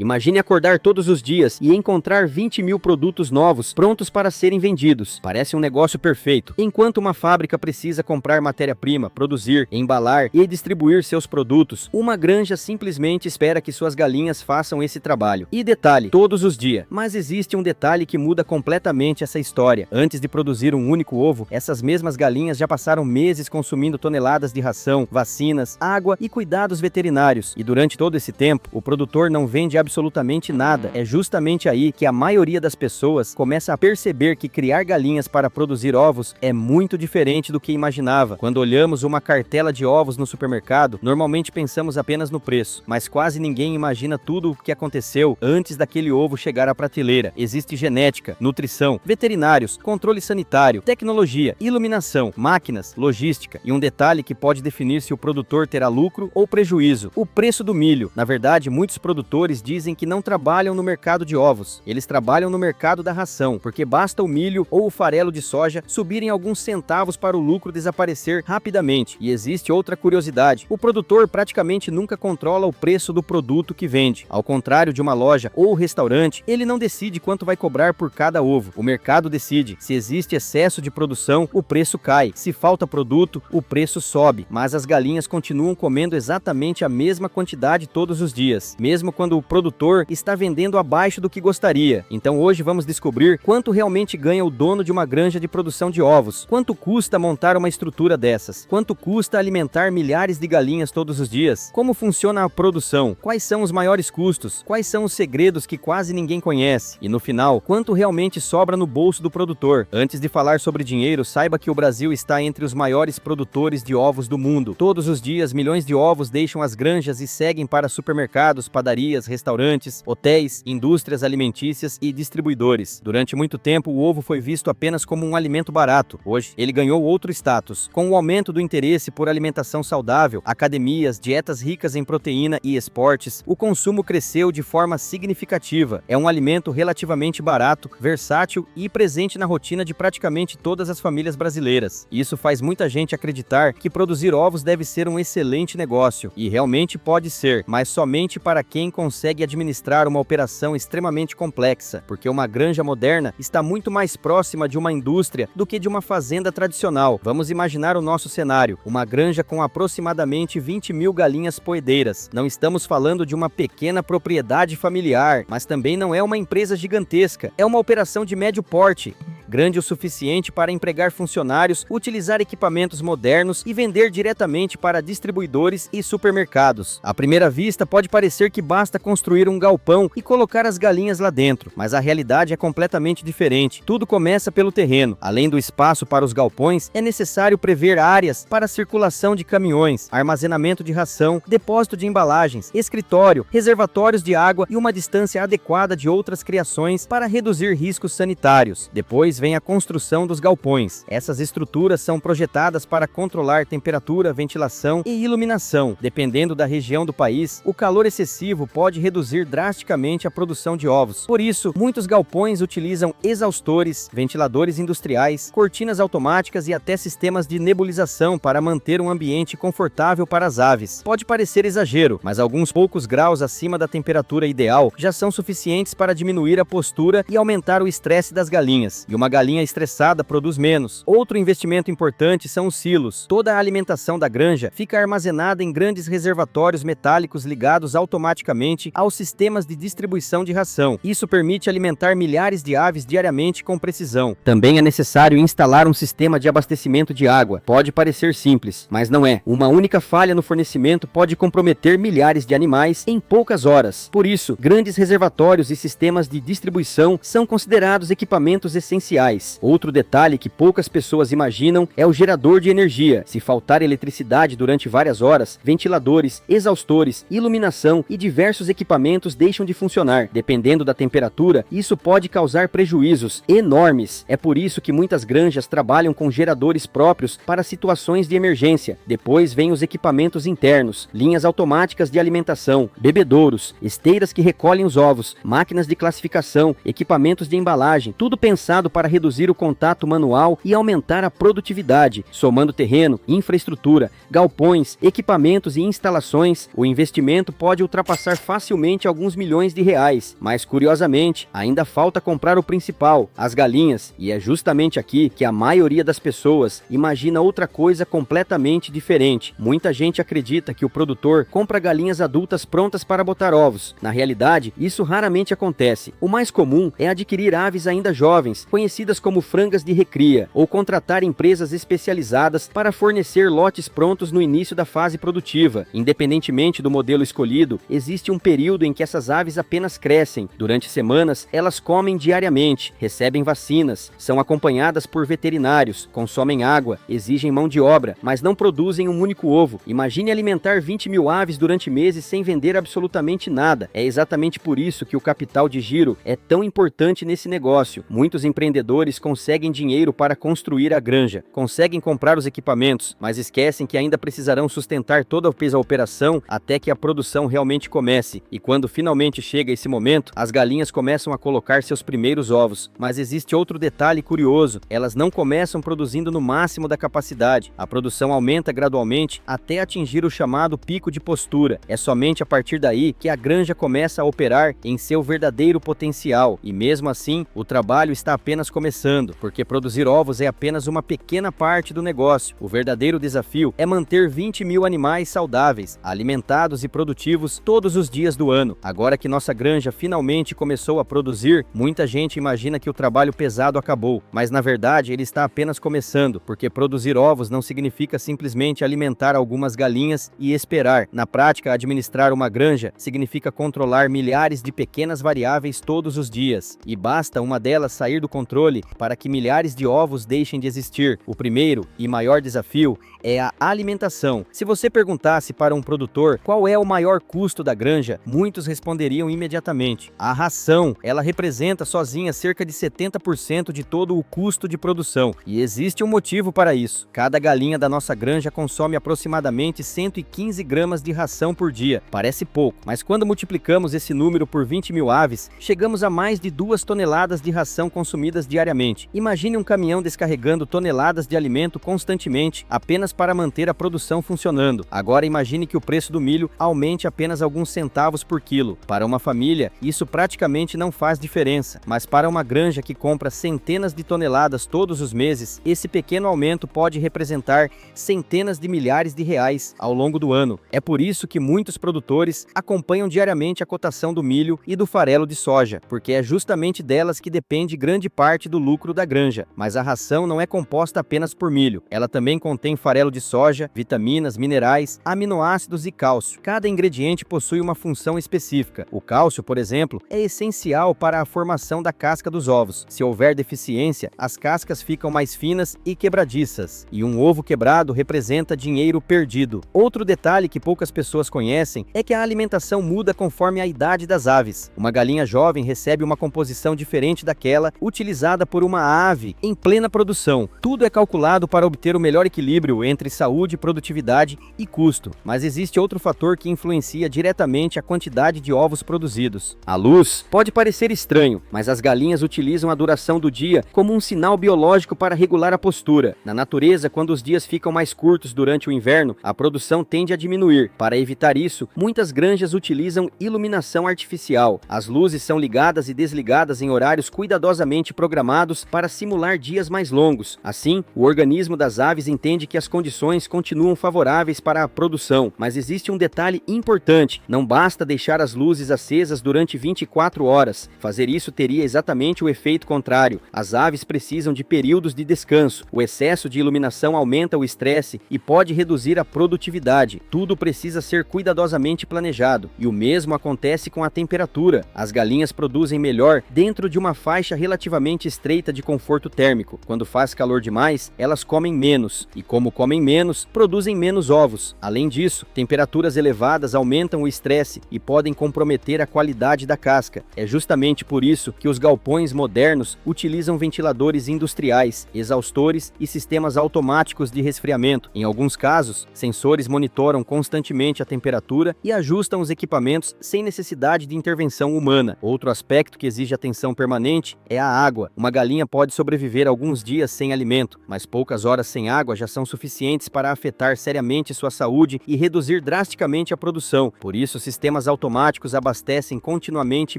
Imagine acordar todos os dias e encontrar 20 mil produtos novos prontos para serem vendidos. Parece um negócio perfeito. Enquanto uma fábrica precisa comprar matéria-prima, produzir, embalar e distribuir seus produtos, uma granja simplesmente espera que suas galinhas façam esse trabalho. E detalhe, todos os dias. Mas existe um detalhe que muda completamente essa história. Antes de produzir um único ovo, essas mesmas galinhas já passaram meses consumindo toneladas de ração, vacinas, água e cuidados veterinários. E durante todo esse tempo, o produtor não vende absolutamente nada. É justamente aí que a maioria das pessoas começa a perceber que criar galinhas para produzir ovos é muito diferente do que imaginava. Quando olhamos uma cartela de ovos no supermercado, normalmente pensamos apenas no preço, mas quase ninguém imagina tudo o que aconteceu antes daquele ovo chegar à prateleira. Existe genética, nutrição, veterinários, controle sanitário, tecnologia, iluminação, máquinas, logística e um detalhe que pode definir se o produtor terá lucro ou prejuízo: o preço do milho. Na verdade, muitos produtores dizem que não trabalham no mercado de ovos, eles trabalham no mercado da ração, porque basta o milho ou o farelo de soja subirem alguns centavos para o lucro desaparecer rapidamente. E existe outra curiosidade: o produtor praticamente nunca controla o preço do produto que vende. Ao contrário de uma loja ou restaurante, ele não decide quanto vai cobrar por cada ovo. O mercado decide. Se existe excesso de produção, o preço cai. Se falta produto, o preço sobe. Mas as galinhas continuam comendo exatamente a mesma quantidade todos os dias, mesmo quando o produtor está vendendo abaixo do que gostaria. Então hoje vamos descobrir quanto realmente ganha o dono de uma granja de produção de ovos, quanto custa montar uma estrutura dessas, quanto custa alimentar milhares de galinhas todos os dias, como funciona a produção, quais são os maiores custos, quais são os segredos que quase ninguém conhece e, no final, quanto realmente sobra no bolso do produtor. Antes de falar sobre dinheiro, saiba que o Brasil está entre os maiores produtores de ovos do mundo. Todos os dias, milhões de ovos deixam as granjas e seguem para supermercados, padarias, restaurantes, hotéis, indústrias alimentícias e distribuidores. Durante muito tempo, o ovo foi visto apenas como um alimento barato. Hoje, ele ganhou outro status. Com o aumento do interesse por alimentação saudável, academias, dietas ricas em proteína e esportes, o consumo cresceu de forma significativa. É um alimento relativamente barato, versátil e presente na rotina de praticamente todas as famílias brasileiras. Isso faz muita gente acreditar que produzir ovos deve ser um excelente negócio. E realmente pode ser, mas somente para quem consegue administrar uma operação extremamente complexa, porque uma granja moderna está muito mais próxima de uma indústria do que de uma fazenda tradicional. Vamos imaginar o nosso cenário: uma granja com aproximadamente 20 mil galinhas poedeiras. Não estamos falando de uma pequena propriedade familiar, mas também não é uma empresa gigantesca. É uma operação de médio porte, grande o suficiente para empregar funcionários, utilizar equipamentos modernos e vender diretamente para distribuidores e supermercados. À primeira vista, pode parecer que basta construir um galpão e colocar as galinhas lá dentro, mas a realidade é completamente diferente. Tudo começa pelo terreno. Além do espaço para os galpões, é necessário prever áreas para a circulação de caminhões, armazenamento de ração, depósito de embalagens, escritório, reservatórios de água e uma distância adequada de outras criações para reduzir riscos sanitários. Depois vem a construção dos galpões. Essas estruturas são projetadas para controlar temperatura, ventilação e iluminação. Dependendo da região do país, o calor excessivo pode reduzir drasticamente a produção de ovos. Por isso, muitos galpões utilizam exaustores, ventiladores industriais, cortinas automáticas e até sistemas de nebulização para manter um ambiente confortável para as aves. Pode parecer exagero, mas alguns poucos graus acima da temperatura ideal já são suficientes para diminuir a postura e aumentar o estresse das galinhas. E uma galinha estressada produz menos. Outro investimento importante são os silos. Toda a alimentação da granja fica armazenada em grandes reservatórios metálicos ligados automaticamente aos sistemas de distribuição de ração. Isso permite alimentar milhares de aves diariamente com precisão. Também é necessário instalar um sistema de abastecimento de água. Pode parecer simples, mas não é. Uma única falha no fornecimento pode comprometer milhares de animais em poucas horas. Por isso, grandes reservatórios e sistemas de distribuição são considerados equipamentos essenciais. Outro detalhe que poucas pessoas imaginam é o gerador de energia. Se faltar eletricidade durante várias horas, ventiladores, exaustores, iluminação e diversos equipamentos deixam de funcionar. Dependendo da temperatura, isso pode causar prejuízos enormes. É por isso que muitas granjas trabalham com geradores próprios para situações de emergência. Depois vem os equipamentos internos, linhas automáticas de alimentação, bebedouros, esteiras que recolhem os ovos, máquinas de classificação, equipamentos de embalagem, tudo pensado para reduzir o contato manual e aumentar a produtividade, somando terreno, infraestrutura, galpões, equipamentos e instalações. O investimento pode ultrapassar facilmente alguns milhões de reais, mas curiosamente, ainda falta comprar o principal, as galinhas, e é justamente aqui que a maioria das pessoas imagina outra coisa completamente diferente. Muita gente acredita que o produtor compra galinhas adultas prontas para botar ovos. Na realidade, isso raramente acontece. O mais comum é adquirir aves ainda jovens, conhecidas como frangas de recria, ou contratar empresas especializadas para fornecer lotes prontos no início da fase produtiva. Independentemente do modelo escolhido, existe um período em que essas aves apenas crescem. Durante semanas, elas comem diariamente, recebem vacinas, são acompanhadas por veterinários, consomem água, exigem mão de obra, mas não produzem um único ovo. Imagine alimentar 20 mil aves durante meses sem vender absolutamente nada. É exatamente por isso que o capital de giro é tão importante nesse negócio. Muitos empreendedores conseguem dinheiro para construir a granja, conseguem comprar os equipamentos, mas esquecem que ainda precisarão sustentar toda a operação até que a produção realmente comece. E quando finalmente chega esse momento, as galinhas começam a colocar seus primeiros ovos. Mas existe outro detalhe curioso: elas não começam produzindo no máximo da capacidade. A produção aumenta gradualmente até atingir o chamado pico de postura. É somente a partir daí que a granja começa a operar em seu verdadeiro potencial. E mesmo assim, o trabalho está apenas começando, porque produzir ovos é apenas uma pequena parte do negócio. O verdadeiro desafio é manter 20 mil animais saudáveis, alimentados e produtivos todos os dias do ano. Agora que nossa granja finalmente começou a produzir, muita gente imagina que o trabalho pesado acabou, mas na verdade ele está apenas começando, porque produzir ovos não significa simplesmente alimentar algumas galinhas e esperar. Na prática, administrar uma granja significa controlar milhares de pequenas variáveis todos os dias, e basta uma delas sair do controle para que milhares de ovos deixem de existir. O primeiro e maior desafio é a alimentação. Se você perguntasse para um produtor qual é o maior custo da granja, muitos responderiam imediatamente: a ração. Ela representa sozinha cerca de 70% de todo o custo de produção. E existe um motivo para isso. Cada galinha da nossa granja consome aproximadamente 115 gramas de ração por dia. Parece pouco, mas quando multiplicamos esse número por 20 mil aves, chegamos a mais de 2 toneladas de ração consumidas diariamente. Imagine um caminhão descarregando toneladas de alimento constantemente, apenas para manter a produção funcionando. Agora imagine que o preço do milho aumente apenas alguns centavos por quilo. Para uma família, isso praticamente não faz diferença, mas para uma granja que compra centenas de toneladas todos os meses, esse pequeno aumento pode representar centenas de milhares de reais ao longo do ano. É por isso que muitos produtores acompanham diariamente a cotação do milho e do farelo de soja, porque é justamente delas que depende grande parte do lucro da granja. Mas a ração não é composta apenas por milho, ela também contém farelo de soja, vitaminas, minerais, aminoácidos e cálcio. Cada ingrediente possui uma função específica. O cálcio, por exemplo, é essencial para a formação da casca dos ovos. Se houver deficiência, as cascas ficam mais finas e quebradiças, e um ovo quebrado representa dinheiro perdido. Outro detalhe que poucas pessoas conhecem é que a alimentação muda conforme a idade das aves. Uma galinha jovem recebe uma composição diferente daquela utilizada por uma ave em plena produção. Tudo é calculado para obter o melhor equilíbrio entre saúde, produtividade e custo. Mas existe outro fator que influencia diretamente a quantidade de ovos produzidos. A luz pode parecer estranho, mas as galinhas utilizam a duração do dia como um sinal biológico para regular a postura. Na natureza, quando os dias ficam mais curtos durante o inverno, a produção tende a diminuir. Para evitar isso, muitas granjas utilizam iluminação artificial. As luzes são ligadas e desligadas em horários cuidadosamente programados para simular dias mais longos. Assim, o organismo das aves entende que as condições continuam favoráveis para a produção, mas existe um detalhe importante: não basta deixar as luzes acesas durante 24 horas. Fazer isso teria exatamente o efeito contrário. As aves precisam de períodos de descanso. O excesso de iluminação aumenta o estresse e pode reduzir a produtividade. Tudo precisa ser cuidadosamente planejado. E o mesmo acontece com a temperatura. As galinhas produzem melhor dentro de uma faixa relativamente estreita de conforto térmico. Quando faz calor demais, elas comem menos. E como comem menos, produzem menos ovos. Além disso, temperaturas elevadas aumentam o estresse e podem comprometer a qualidade da casca. É justamente por isso que os galpões modernos utilizam ventiladores industriais, exaustores e sistemas automáticos de resfriamento. Em alguns casos, sensores monitoram constantemente a temperatura e ajustam os equipamentos sem necessidade de intervenção humana. Outro aspecto que exige atenção permanente é a água. Uma galinha pode sobreviver alguns dias sem alimento, mas poucas horas sem água já são suficientes para afetar seriamente sua saúde e reduzir drasticamente a produção. Por isso, sistemas automáticos abastecem continuamente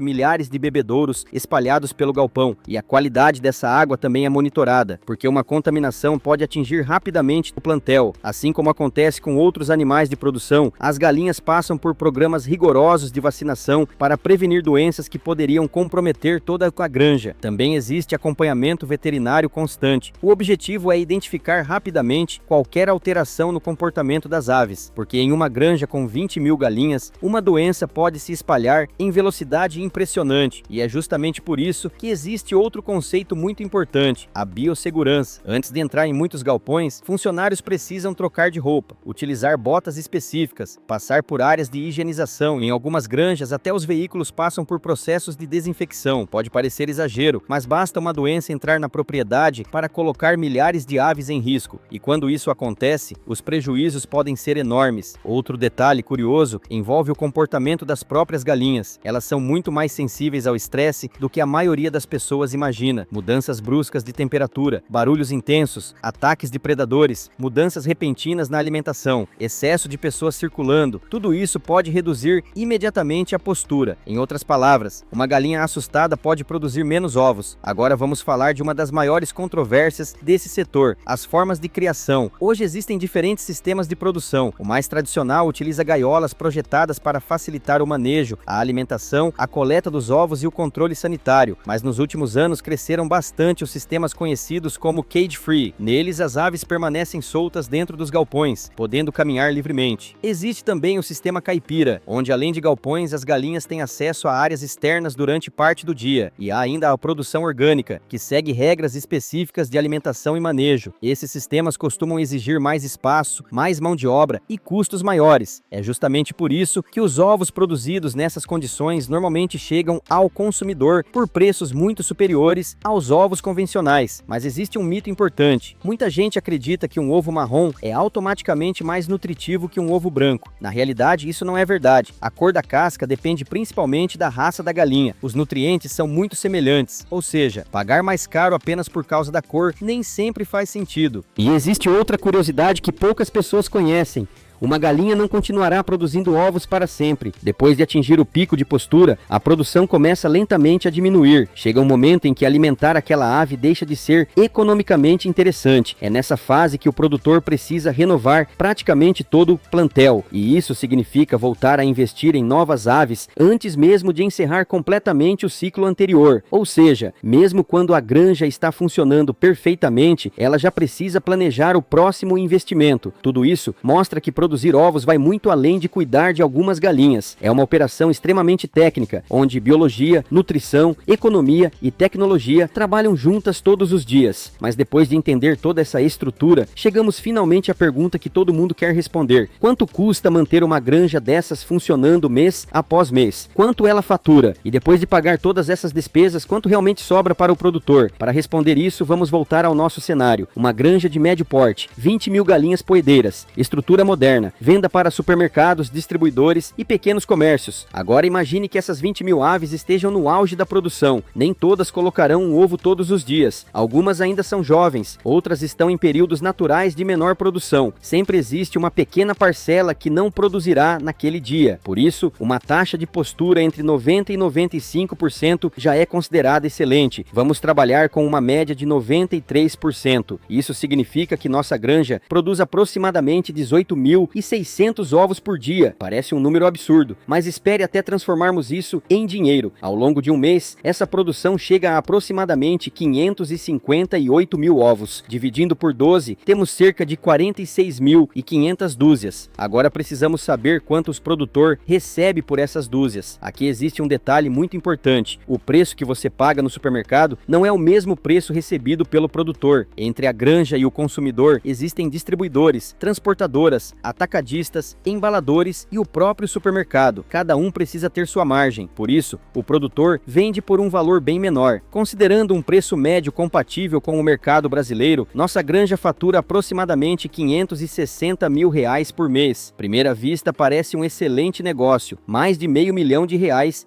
milhares de bebedouros espalhados pelo galpão, e a qualidade dessa água também é monitorada, porque uma contaminação pode atingir rapidamente o plantel. Assim como acontece com outros animais de produção, as galinhas passam por programas rigorosos de vacinação para prevenir doenças que poderiam comprometer toda a granja. Também existe acompanhamento veterinário constante. O objetivo é identificar rapidamente qualquer alteração no comportamento das aves, porque em uma granja com 20 mil galinhas, uma doença pode se espalhar em velocidade impressionante, e é justamente por isso que existe outro conceito muito importante, a biossegurança. Antes de entrar em muitos galpões, funcionários precisam trocar de roupa, utilizar botas específicas, passar por áreas de higienização. Em algumas granjas, até os veículos passam por processos de desinfecção. Pode parecer exagero, mas basta uma doença entrar na propriedade para colocar milhares de aves em risco, e quando isso acontece, os prejuízos podem ser enormes. Outro detalhe curioso envolve o comportamento das próprias galinhas. Elas são muito mais sensíveis ao estresse do que a maioria das pessoas imagina. Mudanças bruscas de temperatura, barulhos intensos, ataques de predadores, mudanças repentinas na alimentação, excesso de pessoas circulando, tudo isso pode reduzir imediatamente a postura. Em outras palavras, uma galinha assustada pode produzir menos ovos. Agora vamos falar de uma das maiores controvérsias desse setor, as formas de criação. Hoje existem diferentes sistemas de produção. O mais tradicional utiliza gaiolas projetadas para facilitar o manejo, a alimentação, a coleta dos ovos e o controle sanitário, mas nos últimos anos cresceram bastante os sistemas conhecidos como cage-free. Neles, as aves permanecem soltas dentro dos galpões, podendo caminhar livremente. Existe também o sistema caipira, onde além de galpões, as galinhas têm acesso a áreas externas durante parte do dia, e há ainda a produção orgânica, que segue regras específicas de alimentação e manejo. Esses sistemas costumam exigir mais espaço, mais mão de obra e custos maiores. É justamente por isso que os ovos produzidos nessas condições normalmente chegam ao consumidor por preços muito superiores aos ovos convencionais. Mas existe um mito importante. Muita gente acredita que um ovo marrom é automaticamente mais nutritivo que um ovo branco. Na realidade, isso não é verdade. A cor da casca depende principalmente da raça da galinha. Os nutrientes são muito semelhantes, ou seja, pagar mais caro apenas por causa da cor nem sempre faz sentido. E existe outra curiosidade que poucas pessoas conhecem. Uma galinha não continuará produzindo ovos para sempre. Depois de atingir o pico de postura, a produção começa lentamente a diminuir. Chega um momento em que alimentar aquela ave deixa de ser economicamente interessante. É nessa fase que o produtor precisa renovar praticamente todo o plantel. E isso significa voltar a investir em novas aves antes mesmo de encerrar completamente o ciclo anterior. Ou seja, mesmo quando a granja está funcionando perfeitamente, ela já precisa planejar o próximo investimento. Tudo isso mostra que produzir ovos vai muito além de cuidar de algumas galinhas. É uma operação extremamente técnica, onde biologia, nutrição, economia e tecnologia trabalham juntas todos os dias. Mas depois de entender toda essa estrutura, chegamos finalmente à pergunta que todo mundo quer responder. Quanto custa manter uma granja dessas funcionando mês após mês? Quanto ela fatura? E depois de pagar todas essas despesas, quanto realmente sobra para o produtor? Para responder isso, vamos voltar ao nosso cenário. Uma granja de médio porte, 20 mil galinhas poedeiras, estrutura moderna, venda para supermercados, distribuidores e pequenos comércios. Agora imagine que essas 20 mil aves estejam no auge da produção. Nem todas colocarão um ovo todos os dias. Algumas ainda são jovens, outras estão em períodos naturais de menor produção. Sempre existe uma pequena parcela que não produzirá naquele dia. Por isso, uma taxa de postura entre 90% e 95% já é considerada excelente. Vamos trabalhar com uma média de 93%. Isso significa que nossa granja produz aproximadamente 18.600 ovos por dia. Parece um número absurdo, mas espere até transformarmos isso em dinheiro. Ao longo de um mês, essa produção chega a aproximadamente 558 mil ovos. Dividindo por 12, temos cerca de 46.500 dúzias. Agora precisamos saber quanto o produtor recebe por essas dúzias. Aqui existe um detalhe muito importante. O preço que você paga no supermercado não é o mesmo preço recebido pelo produtor. Entre a granja e o consumidor existem distribuidores, transportadoras, atacadistas, embaladores e o próprio supermercado. Cada um precisa ter sua margem, por isso, o produtor vende por um valor bem menor. Considerando um preço médio compatível com o mercado brasileiro, nossa granja fatura aproximadamente R$560 mil por mês. Primeira vista parece um excelente negócio, mais de R$500 mil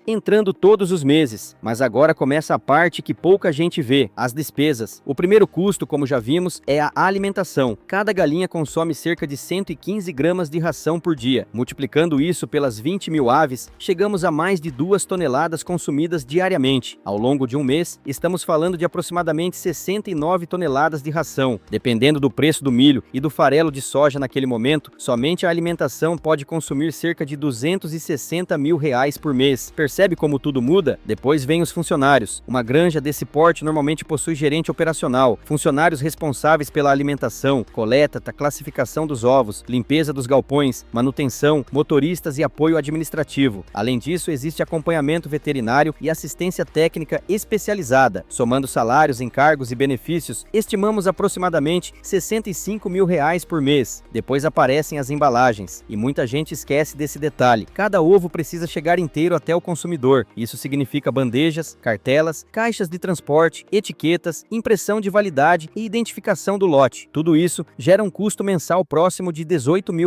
entrando todos os meses. Mas agora começa a parte que pouca gente vê, as despesas. O primeiro custo, como já vimos, é a alimentação. Cada galinha consome cerca de 115 gramas de ração por dia. Multiplicando isso pelas 20 mil aves, chegamos a mais de 2 toneladas consumidas diariamente. Ao longo de um mês, estamos falando de aproximadamente 69 toneladas de ração. Dependendo do preço do milho e do farelo de soja naquele momento, somente a alimentação pode consumir cerca de R$260 mil por mês. Percebe como tudo muda? Depois vem os funcionários. Uma granja desse porte normalmente possui gerente operacional, funcionários responsáveis pela alimentação, coleta, classificação dos ovos, limpeza dos galpões, manutenção, motoristas e apoio administrativo. Além disso, existe acompanhamento veterinário e assistência técnica especializada. Somando salários, encargos e benefícios, estimamos aproximadamente R$65 mil por mês. Depois aparecem as embalagens, e muita gente esquece desse detalhe. Cada ovo precisa chegar inteiro até o consumidor. Isso significa bandejas, cartelas, caixas de transporte, etiquetas, impressão de validade e identificação do lote. Tudo isso gera um custo mensal próximo de R$18 mil.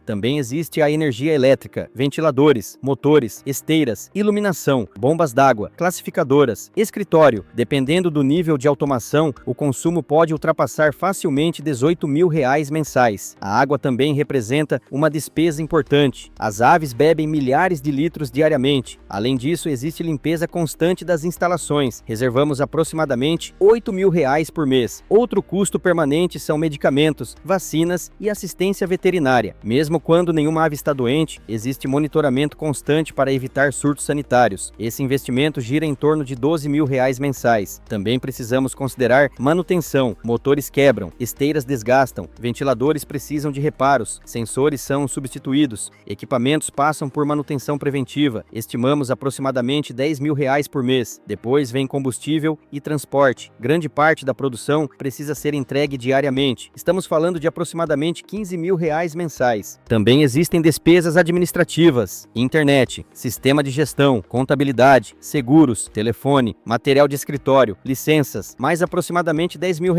Também existe a energia elétrica, ventiladores, motores, esteiras, iluminação, bombas d'água, classificadoras, escritório. Dependendo do nível de automação, o consumo pode ultrapassar facilmente R$18 mil mensais. A água também representa uma despesa importante. As aves bebem milhares de litros diariamente. Além disso, existe limpeza constante das instalações. Reservamos aproximadamente R$8 mil por mês. Outro custo permanente são medicamentos, vacinas e assistência veterinária. Mesmo quando nenhuma ave está doente, existe monitoramento constante para evitar surtos sanitários. Esse investimento gira em torno de R$12 mil mensais. Também precisamos considerar manutenção. Motores quebram, esteiras desgastam, ventiladores precisam de reparos, sensores são substituídos, equipamentos passam por manutenção preventiva. Estimamos aproximadamente R$10 mil por mês. Depois vem combustível e transporte. Grande parte da produção precisa ser entregue diariamente. Estamos falando de aproximadamente R$15 mil mensais. Também existem despesas administrativas, internet, sistema de gestão, contabilidade, seguros, telefone, material de escritório, licenças, mais aproximadamente R$10 mil.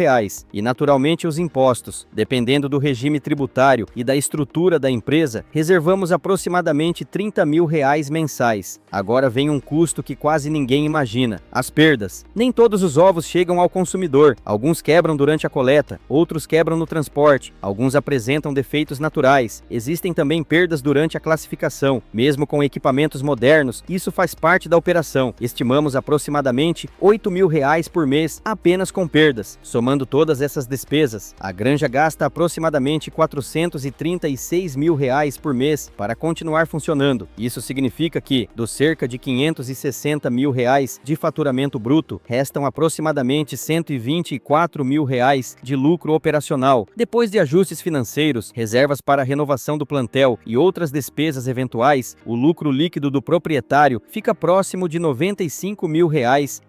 E naturalmente os impostos. Dependendo do regime tributário e da estrutura da empresa, reservamos aproximadamente R$30 mil mensais. Agora vem um custo que quase ninguém imagina: as perdas. Nem todos os ovos chegam ao consumidor. Alguns quebram durante a coleta, outros quebram no transporte, alguns apresentam defeitos naturais. Existem também perdas durante a classificação. Mesmo com equipamentos modernos, isso faz parte da operação. Estimamos aproximadamente R$8 mil por mês apenas com perdas. Somando todas essas despesas, a granja gasta aproximadamente R$436 mil por mês para continuar funcionando. Isso significa que, dos cerca de R$560 mil de faturamento bruto, restam aproximadamente R$124 mil de lucro operacional. Depois de ajustes financeiros, reservas para a renovação do plantel e outras despesas eventuais, o lucro líquido do proprietário fica próximo de R$95 mil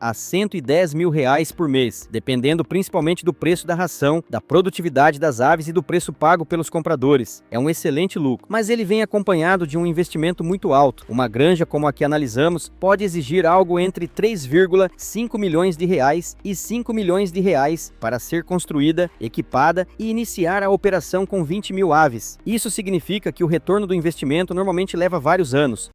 a R$110 mil por mês, dependendo principalmente do preço da ração, da produtividade das aves e do preço pago pelos compradores. É um excelente lucro, mas ele vem acompanhado de um investimento muito alto. Uma granja como a que analisamos pode exigir algo entre R$3,5 milhões e R$5 milhões para ser construída, equipada e iniciar a operação com 20 mil aves. Isso significa que o retorno do investimento normalmente leva vários anos.